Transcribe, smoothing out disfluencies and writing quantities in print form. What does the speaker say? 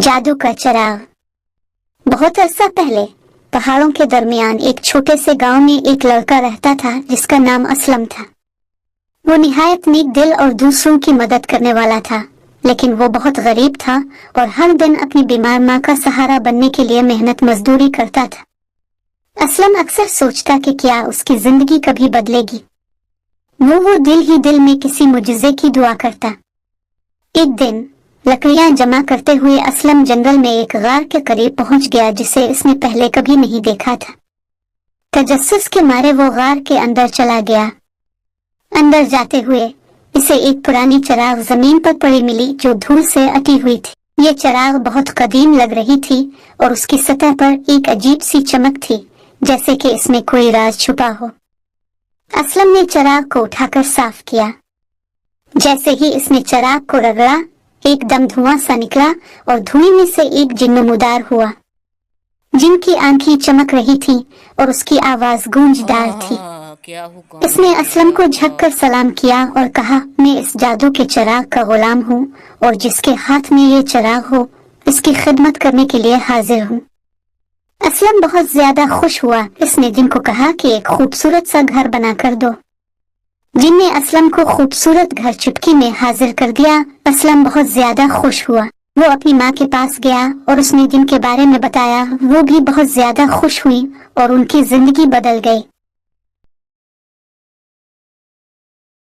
जादू का चिराग। बहुत अरसा पहले पहाड़ों के दरमियान एक छोटे से गांव में एक लड़का रहता था जिसका नाम असलम था। वो निहायत नेक दिल और दूसरों की मदद करने वाला था, लेकिन वो बहुत गरीब था और हर दिन अपनी बीमार माँ का सहारा बनने के लिए मेहनत मजदूरी करता था। असलम अक्सर सोचता कि क्या उसकी जिंदगी कभी बदलेगी। वो दिल ही दिल में किसी मुजिज़े की दुआ करता। एक दिन लकड़ियां जमा करते हुए असलम जंगल में एक गार के करीब पहुंच गया जिसे इसने पहले कभी नहीं देखा था। तजस्सुस के मारे वो गार के अंदर चला गया। अंदर जाते हुए इसे एक पुरानी चिराग जमीन पर पड़ी मिली जो धूल से अटी हुई थी। ये चिराग बहुत कदीम लग रही थी और उसकी सतह पर एक अजीब सी चमक थी, जैसे कि इसमें कोई राज छुपा हो। असलम ने चिराग को उठाकर साफ किया। जैसे ही इसने चिराग को रगड़ा, एकदम धुआं सा निकला और धुएं में से एक जिन नमूदार हुआ, जिनकी आंखें चमक रही थीं और उसकी आवाज गूंजदार थी। इसने असलम को झुककर सलाम किया और कहा, मैं इस जादू के चिराग का गुलाम हूँ और जिसके हाथ में ये चिराग हो, इसकी खिदमत करने के लिए हाजिर हूँ। असलम बहुत ज्यादा खुश हुआ। इसने जिन को कहा कि एक खूबसूरत सा घर बनाकर दो। जिन ने असलम को खूबसूरत घर चुटकी में हाजिर कर दिया। असलम बहुत ज्यादा खुश हुआ। वो अपनी माँ के पास गया और उसने जिन के बारे में बताया। वो भी बहुत ज्यादा खुश हुई और उनकी जिंदगी बदल गई।